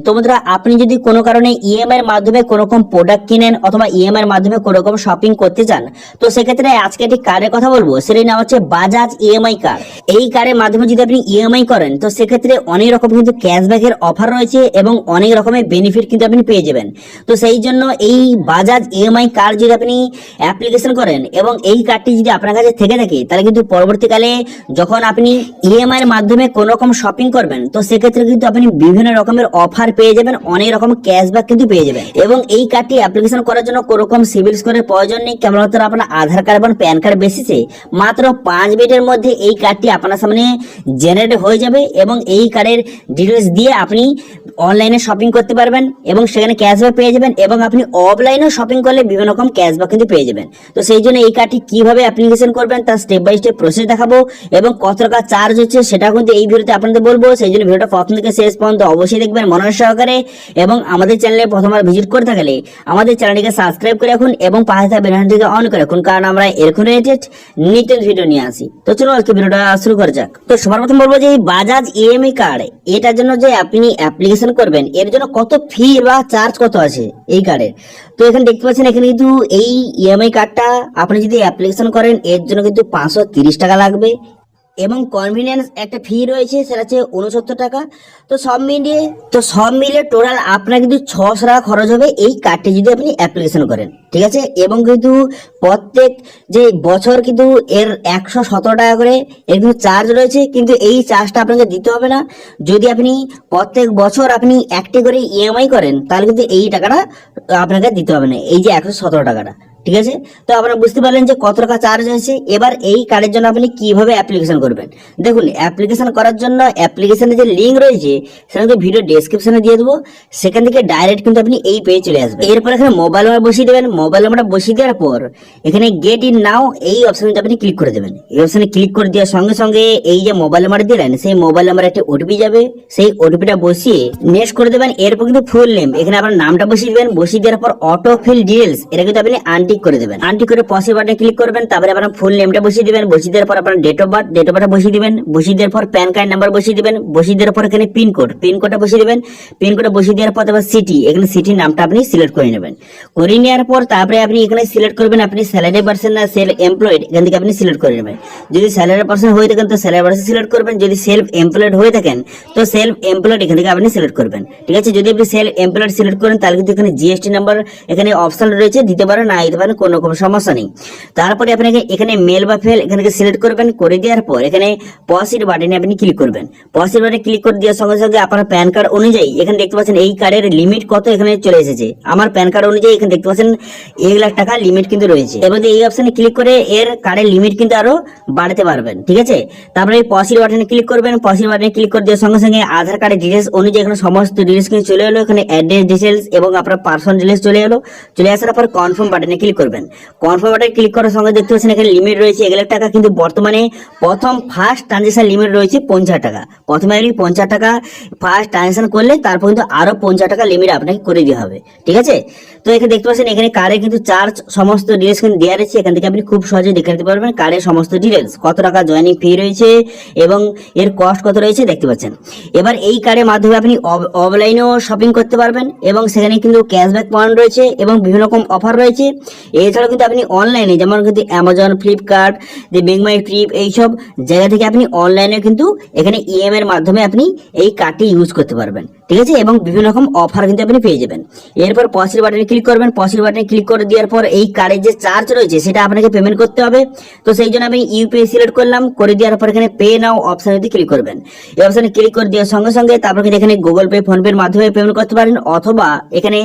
তো বন্ধুরা, আপনি যদি কোনো কারণে ইএমআই এর মাধ্যমে কোনো রকম প্রোডাক্ট কিনেন অথবা ইএমআই এর মাধ্যমে কোনো রকম শপিং করতে চান, তো সেক্ষেত্রে আজকে একটি কার্ডের কথা বলবো, সেটার নাম হচ্ছে বাজাজ ইএমআই কার্ড। এই কার্ডের মাধ্যমে যদি আপনি ইএমআই করেন, তো সেক্ষেত্রে অনেক রকম কিন্তু ক্যাশব্যাকের অফার রয়েছে এবং অনেক রকমের বেনিফিট কিন্তু আপনি পেয়ে যাবেন। তো সেই জন্য এই বাজাজ ইএমআই কার্ড যদি আপনি অ্যাপ্লিকেশন করেন এবং এই কার্ডটি যদি আপনার কাছে থেকে থাকে, তাহলে কিন্তু পরবর্তীকালে যখন আপনি ইএমআই এর মাধ্যমে কোনো রকম শপিং করবেন, তো সেক্ষেত্রে কিন্তু আপনি বিভিন্ন রকমের অফার পেয়ে যাবেন, অনেক রকম ক্যাশব্যাক কিন্তু পেয়ে যাবেন। এবং এই কার্ডটি অ্যাপ্লিকেশন করার জন্য কোনো রকম সিভিল স্কোরের প্রয়োজন নেই, কেবলমাত্র আপনার আধার কার্ড এবং প্যান কার্ড বেসিসে মাত্র 5 মিনিটের মধ্যে এই কার্ডটি আপনার সামনে জেনারেট হয়ে যাবে এবং এই কার্ডের ডিটেলস দিয়ে আপনি অনলাইনে শপিং করতে পারবেন এবং সেখানে ক্যাশব্যাক পেয়ে যাবেন এবং আপনি অফলাইনেও শপিং করলে বিভিন্ন রকম ক্যাশব্যাক কিন্তু পেয়ে যাবেন। তো সেই জন্য এই কার্ডটি কিভাবে অ্যাপ্লিকেশন করবেন তার স্টেপ বাই স্টেপ প্রসেস দেখাবো এবং কত টাকা চার্জ হচ্ছে সেটা কিন্তু এই ভিডিওতে আপনাদের বলবো। সেই জন্য ভিডিওটা প্রথম থেকে শেষ পর্যন্ত অবশ্যই দেখবেন মনোযোগ সহকারে এবং আমাদের চ্যানেলে প্রথমবার ভিজিট করে থাকলে আমাদের চ্যানেলটিকে সাবস্ক্রাইব করে রাখুন এবং পাশে থাকা বেল আইকনটিকে অন করে রাখুন, কারণ আমরা এরকম রিলেটেড নিত্য ভিডিও নিয়ে আসি। তো চলো আজকে ভিডিওটা শুরু করা যাক। তো সবার প্রথম বলবো যে এই বাজাজ ইএমআই কার্ড, এটার জন্য যে আপনি অ্যাপ্লিকেশন করবেন এর জন্য কত ফি বা চার্জ কত আছে এই কার্ডের। তো এখানে দেখতে পাচ্ছেন, এখানে কিন্তু এই ইএমআই কার্ডটা আপনি যদি অ্যাপ্লিকেশন করেন এর জন্য কিন্তু 530 টাকা লাগবে এবং কনভিনিয়েন্স একটা ফি রয়েছে, সেটা হচ্ছে 69 টাকা। তো সব মিলিয়ে টোটাল আপনার কিন্তু 600 টাকা খরচ হবে এই কার্ডটি যদি আপনি অ্যাপ্লিকেশন করেন, ঠিক আছে। এবং কিন্তু প্রত্যেক যে বছর কিন্তু এর 117 টাকা করে এর কিন্তু চার্জ রয়েছে, কিন্তু এই চার্জটা আপনাকে দিতে হবে না। যদি আপনি প্রত্যেক বছর আপনি একটি করে ইএমআই করেন, তাহলে কিন্তু এই টাকাটা আপনাকে দিতে হবে না, এই যে 117 টাকাটা, ঠিক আছে। তো আপনারা বুঝতে পারলেন যে কত টাকা চার্জ হয়েছে। এবার এই কার্ডের জন্য আপনি কিভাবে অ্যাপ্লিকেশন করবেন। দেখুন, অ্যাপ্লিকেশন করার জন্য অ্যাপ্লিকেশনের যে লিঙ্ক রয়েছে সেটা কিন্তু ভিডিও ডেসক্রিপশনে দিয়ে দেবো, সেখান থেকে ডাইরেক্ট কিন্তু আপনি এই পেজে চলে আসবেন। এরপর এখানে মোবাইল নাম্বার বসিয়ে দেবেন। মোবাইল নাম্বারটা বসিয়ে দেওয়ার পর এখানে গেট ইন নাও এই অপশনে আপনি ক্লিক করে দেবেন। এই অপশনে ক্লিক করে দেওয়ার সঙ্গে সঙ্গে এই যে মোবাইল নাম্বার দিলেন সেই মোবাইল নাম্বারে একটা ওটিপি যাবে, সেই ওটিপিটা বসিয়ে নেক্সট করে দেবেন। এরপর কিন্তু ফুল নেম, এখানে আপনার নামটা বসিয়ে দেবেন। বসিয়ে দেওয়ার পর অটো ফিল ডিটেইলস এটা কিন্তু আপনি আনটিক করে দেবেন। আনটিক করে পসিবল বাটনে ক্লিক করবেন, তারপরে আপনার ফুল নেমটা বসিয়ে দিবেন। বসিয়ে দেওয়ার পর আপনার ডেট অফ বার্থ বসিয়ে দিবেন। বসিয়ে দেওয়ার পর প্যান কার্ড নাম্বার বসিয়ে দিবেন। বসিয়ে দেওয়ার পর এখানে পিনকোডটা বসিয়ে দিবেন। পিনকোডটা বসিয়ে দেওয়ার পর তারপর সিটি, এখানে সিটির নামটা আপনি সিলেক্ট করে নেবেন। করে নেওয়ার পর তারপরে আপনি এখানে সিলেক্ট করবেন আপনি স্যালারি পার্সন না সেলফ এমপ্লয়েড, এখান থেকে আপনি সিলেক্ট করে নেবেন। যদি স্যালারি পার্সন হয়ে থাকেন তো স্যালারি পার্সন সিলেক্ট করবেন। যদি সেলফ এমপ্লয়েড হয়ে থাকেন তো সেলফ এমপ্লয়েড এখান থেকে আপনি সিলেক্ট করবেন, ঠিক আছে। যদি আপনি সেলফ এমপ্লয়েড সিলেক্ট করেন তাহলে কিন্তু এখানে জিএসটি নাম্বার এখানে অপশন রয়েছে, দিতে পারেন না দিতে পারেন, কোনো রকম সমস্যা নেই। তারপরে আপনাকে এখানে মেল বা ফেল এখানে সিলেক্ট করবেন। করে দেওয়ার পর এখানে পসিড বাটনে আপনি ক্লিক করবেন। পসিড বাটনে ক্লিক করে দেওয়ার সঙ্গে সঙ্গে আপনার প্যান কার্ড অনুযায়ী এখানে দেখতে পাচ্ছেন এই কার্ডের লিমিট কত এখানে চলে এসেছে। আমার প্যান কার্ড অনুযায়ী এখানে দেখতে পাচ্ছেন 1 লাখ টাকা লিমিট কিন্তু রয়েছে। এবার এই অপশনে ক্লিক করে এর কার্ডের লিমিট কিন্তু আরো বাড়াতে পারবেন, ঠিক আছে। তারপরে এই পসিড বাটনে ক্লিক করবেন। পসিড বাটনে ক্লিক করে দেওয়ার সঙ্গে সঙ্গে আধার কার্ডের ডিটেলস অনুযায়ী এখানে সমস্ত ডিটেলস কিন্তু চলে এলো। এখানে অ্যাড্রেস ডিটেলস এবং আপনার পার্সোনাল ডিটেলস চলে এলো। চলে আসার পর কনফার্ম বাটনে ক্লিক করবেন। কনফার্ম বাটনে ক্লিক করার সঙ্গে দেখতে পাচ্ছেন এখানে লিমিট রয়েছে 1 লাখ টাকা, কিন্তু বর্তমানে প্রথম ফার্স্ট ট্রানজাকশন লিমিট রয়েছে 50 টাকা। প্রথমে আপনি 50 টাকা ফার্স্ট ট্রানজাকশন করলে তারপর কিন্তু আরো 50 টাকা লিমিট আপনাকে করে দেওয়া হবে, ঠিক আছে। তো এখানে দেখতে পাচ্ছেন এখানে কার্ডের কিন্তু চার্জ সমস্ত ডিটেলস কিন্তু দেওয়া রয়েছে, এখান থেকে আপনি খুব সহজে দেখে নিতে পারবেন কার্ডের সমস্ত ডিটেলস, কত টাকা জয়েনিং ফি রয়েছে এবং এর কস্ট কত রয়েছে দেখতে পাচ্ছেন। এবার এই কার্ডের মাধ্যমে আপনি অফলাইনেও শপিং করতে পারবেন এবং সেখানে কিন্তু ক্যাশব্যাক পয়েন্ট রয়েছে এবং বিভিন্ন রকম অফার রয়েছে। এছাড়াও কিন্তু আপনি অনলাইনে যেমন কিন্তু অ্যামাজন, ফ্লিপকার্ট, যে বেংমাই ট্রিপ এইসব জায়গা থেকে আপনি অনলাইনে কিন্তু এখানে ইএমআই এর মাধ্যমে আপনি এই কার্ডটি ইউজ করতে পারবেন, ঠিক আছে। এবং বিভিন্ন রকম অফার কিন্তু আপনি পেয়ে যাবেন। এরপর পসিড বাটনে ক্লিক করবেন। পসিড বাটনে ক্লিক করে দেওয়ার পর এই কার্ডের যে চার্জ রয়েছে সেটা আপনাকে পেমেন্ট করতে হবে। তো সেই জন্য আমি ইউপিআই সিলেক্ট করলাম। করে দেওয়ার পর এখানে পে নাও অপশনে ক্লিক করবেন। এই অপশনে ক্লিক করে দেওয়ার সঙ্গে সঙ্গে তারপর কিন্তু এখানে গুগল পে, ফোন পের মাধ্যমে পেমেন্ট করতে পারেন অথবা এখানে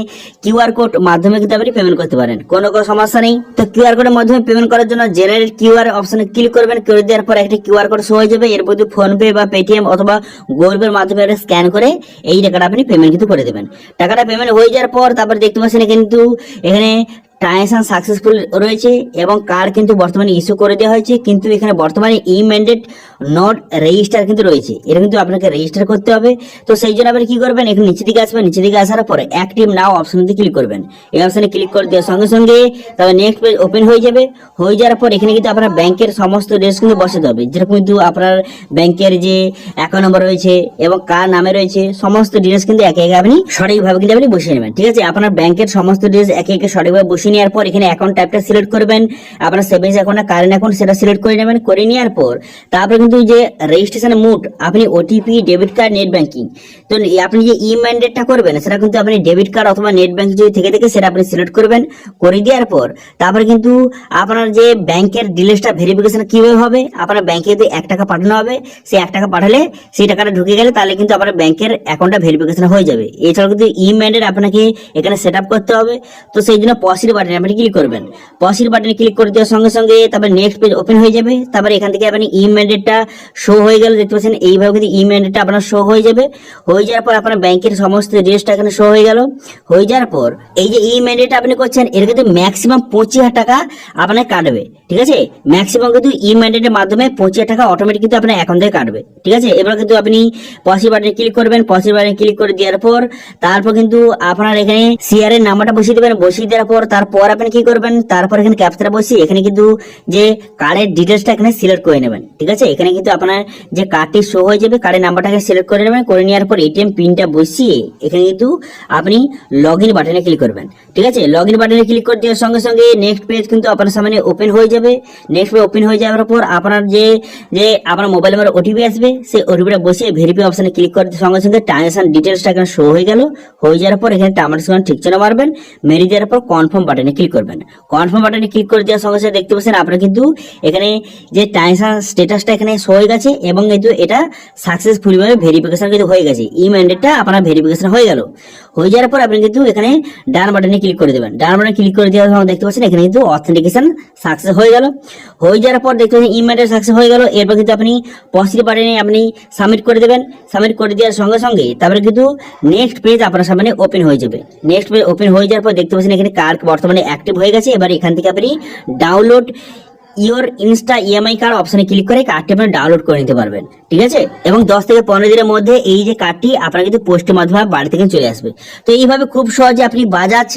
কিউআর কোড মাধ্যমে কিন্তু আপনি পেমেন্ট করতে পারেন, কোনো সমস্যা নেই। তো কিউআর কোডের মাধ্যমে পেমেন্ট করার জন্য জেনারেট কিউআর অপশনে ক্লিক করবেন। করে দেওয়ার পর একটা কিউআর কোড শো হয়ে যাবে। এরপর ফোন পে বা পেটিএম অথবা গুগল পের মাধ্যমে স্ক্যান করে এই টাকাটা আপনি পেমেন্ট কিন্তু করে দেবেন। টাকাটা পেমেন্ট হয়ে যাওয়ার পর তারপর দেখতে পাচ্ছেন কিন্তু এখানে ট্রানজাকশন সাকসেসফুল রয়েছে এবং কার্ড কিন্তু বর্তমানে ইস্যু করে দেওয়া হয়েছে, কিন্তু এখানে বর্তমানে ই ম্যান্ডেট নট রেজিস্টার কিন্তু রয়েছে, এটা কিন্তু আপনাকে রেজিস্টার করতে হবে। তো সেই জন্য আপনি কি করবেন, এখানে নিচে দিকে আসবেন, নিচে দিকে আসার পরে অ্যাক্টিভ নাও অপশনটি ক্লিক করবেন। এই অপশনে ক্লিক করে দেওয়ার সঙ্গে সঙ্গে তবে নেক্সট পেজ ওপেন হয়ে যাবে। হয়ে যাওয়ার পর এখানে কিন্তু আপনার ব্যাংকের সমস্ত ডিটেলস কিন্তু বসাতে হবে, যেরকম কিন্তু আপনার ব্যাংকের যে অ্যাকাউন্ট নম্বর রয়েছে এবং কার নামে রয়েছে সমস্ত ডিটেলস কিন্তু একে একে আপনি সঠিকভাবে কিন্তু আপনি বসিয়ে নেবেন। ঠিক আছে, আপনার ব্যাংকের সমস্ত ডিটেলস একে একে সঠিকভাবে বসিয়ে নেওয়ার পর এখানে অ্যাকাউন্ট টাইপটা সিলেক্ট করবেন, আপনার সেভিংস অ্যাকাউন্ট না কারেন্ট অ্যাকাউন্ট সেটা সিলেক্ট করে নেবেন। করে নেওয়ার পর তারপরে কিন্তু যে রেজিস্ট্রেশন মোড আপনি OTP, debit card, net banking, তো আপনি যে ই ম্যান্ডেটটা করবেন সেটা কিন্তু আপনি ডেবিট কার্ড অথবা নেট ব্যাংকিং যদি থেকে থাকে সেটা আপনি সিলেক্ট করবেন। করে দেওয়ার পর তারপরে কিন্তু আপনার যে ব্যাংকের ডিটেলসটা ভেরিফিকেশন কিভাবে হবে, আপনার ব্যাংকে যদি 1 টাকা পাঠানো হবে, সেই 1 টাকা পাঠালে সেই টাকাটা ঢুকে গেলে তাহলে কিন্তু আপনার ব্যাংকের অ্যাকাউন্টটা ভেরিফিকেশন হয়ে যাবে। এছাড়াও কিন্তু ই ম্যান্ডেট আপনাকে এখানে সেট আপ করতে হবে। তো সেই জন্য পসির বাটনে আপনি ক্লিক করবেন। পসির বাটনে ক্লিক করে দেওয়ার সঙ্গে সঙ্গে তারপর নেক্সট পেজ ওপেন হয়ে যাবে। তারপরে এখান থেকে আপনি ই ম্যান্ডেটটা শো হয়ে গেল, দেখতে পাচ্ছেন এইভাবে কিন্তু ই ম্যান্ডেটটা আপনার শো হয়ে যাবে। হয়ে যাওয়ার পর আপনার ব্যাংকের সমস্ত ডিটেলসটা এখানে শো হয়ে গেল। হয়ে যাওয়ার পর এই যে ই ম্যান্ডেট আপনি করছেন এর কিন্তু ম্যাক্সিমাম 25,000 টাকা আপনার কাটবে। ঠিক আছে, ম্যাক্সিমাম কিন্তু ই ম্যান্ডেটের মাধ্যমে 25,000 টাকা অটোমেটিক কিন্তু আপনার অ্যাকাউন্ট থেকে কাটবে। ঠিক আছে, এবার কিন্তু আপনি পসি বাটনে ক্লিক করবেন। পসি বাটনে ক্লিক করে দেওয়ার পর তারপর কিন্তু আপনার এখানে সিআর এর নাম্বারটা বসিয়ে দেবেন। বসিয়ে দেওয়ার পর তারপর আপনি কি করবেন, তারপর এখানে ক্যাপচাটা বসিয়ে এখানে কিন্তু যে কার্ডের ডিটেলসটা এখানে সিলেক্ট করে নেবেন। ঠিক আছে, এখানে কিন্তু আপনার যে কার্ডটি শো হয়ে যাবে, কার্ডের নাম্বারটাকে সিলেক্ট করে নেবেন। করে নেওয়ার পর এটিএম পিনটা বসিয়ে এখানে কিন্তু আপনি লগ ইন বাটনে ক্লিক করবেন। ঠিক আছে, লগ ইন বাটনে ক্লিক করে দেওয়ার সঙ্গে সঙ্গে নেক্সট পেজ কিন্তু আপনার সামনে ওপেন হয়ে যাবে। নেক্সট পেজ ওপেন হয়ে যাওয়ার পর আপনার যে আপনার মোবাইল নাম্বার ওটিপি আসবে, সেই ওটিপিটা বসিয়ে ভেরিফাই অপশনে ক্লিক করে সঙ্গে সঙ্গে ট্রানজাকশন ডিটেলসটা এখানে শো হয়ে গেল। হয়ে যাওয়ার পর এখানে টার্মিনেশন ঠিক চিহ্ন মারবেন, মেরে দেওয়ার পর কনফার্ম বাটনে ক্লিক করবেন। কনফার্ম বাটনে ক্লিক করে দেওয়ার সঙ্গে সঙ্গে দেখতে পাচ্ছেন আপনার কিন্তু এখানে যে ট্রানজাকশন স্ট্যাটাসটা এখানে শো হয়ে গেছে এবং কিন্তু এটা সাকসেসফুলি ভাবে ভেরিফিকেশন কিন্তু হয়ে গেছে। ই ম্যান্ডেটটা আপনার ভেরিফিকেশন হয়ে গেল। হয়ে যাওয়ার পর আপনি কিন্তু এখানে ডান বাটনে ক্লিক করে দেবেন। ডান বাটনে ক্লিক করে দেওয়ার সময় দেখতে পাচ্ছেন এখানে কিন্তু অথেন্টিকেশন সাকসেস হয়ে গেল। হয়ে যাওয়ার পর দেখতে পাচ্ছেন ই ম্যান্ডেট সাকসেস হয়ে গেল। এরপর কিন্তু আপনি পসিটিভ বাটনে আপনি সাবমিট করে দেবেন। সাবমিট করে দেওয়ার সঙ্গে সঙ্গে তারপরে কিন্তু নেক্সট পেজ আপনার সামনে ওপেন হয়ে যাবে। নেক্সট পেজ ওপেন হয়ে যাওয়ার পর দেখতে পাচ্ছেন এখানে কার্ড বর্তমানে অ্যাক্টিভ হয়ে গেছে। এবার এখান থেকে আপনি download your Insta EMI card অপশনে ক্লিক করে কার্ডটি আপনি ডাউনলোড করে নিতে পারবেন। ঠিক আছে, এবং 10 থেকে 15 দিনের মধ্যে এই যে কার্ডটি আপনার কিন্তু পোস্টের মাধ্যমে বাড়ি থেকে চলে আসবে। তো এইভাবে খুব সহজে আপনি বাজাজ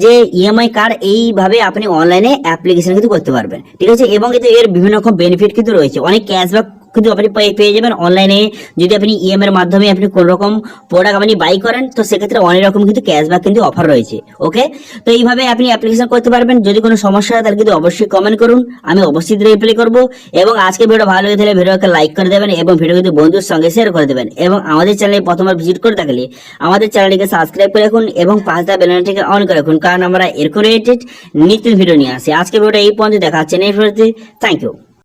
যে ইএমআই কার্ড এইভাবে আপনি অনলাইনে অ্যাপ্লিকেশন কিন্তু করতে পারবেন। ঠিক আছে, এবং কিন্তু এর বিভিন্ন রকম বেনিফিট কিন্তু রয়েছে, অনেক ক্যাশব্যাক কিন্তু আপনি পেয়ে যাবেন অনলাইনে। যদি আপনি ইএমআই এর মাধ্যমে আপনি কোন রকম প্রোডাক্ট আপনি বাই করেন তো সেক্ষেত্রে অনেক রকম কিন্তু ক্যাশব্যাক কিন্তু অফার রয়েছে। ওকে, তো এইভাবে আপনি অ্যাপ্লিকেশন করতে পারবেন। যদি কোনো সমস্যা হয় তাহলে কিন্তু অবশ্যই কমেন্ট করুন, আমি অবশ্যই রিপ্লাই করব। এবং আজকে ভিডিও ভালো লেগে থাকলে ভিডিওকে লাইক করে দেবেন এবং ভিডিও কিন্তু বন্ধুর সঙ্গে শেয়ার করে দেবেন। এবং আমাদের চ্যানেলে প্রথমবার ভিজিট করে থাকলে আমাদের চ্যানেলটিকে সাবস্ক্রাইব করে রাখুন এবং পাশে বেল আইকনটিকে অন করে রাখুন, কারণ আমরা এরকম রিলেটেড নিত্য ভিডিও নিয়ে আসি। আজকে ভিডিওটা এই পর্যন্ত, দেখা হচ্ছে নেক্সট ভিডিওতে। Thank you.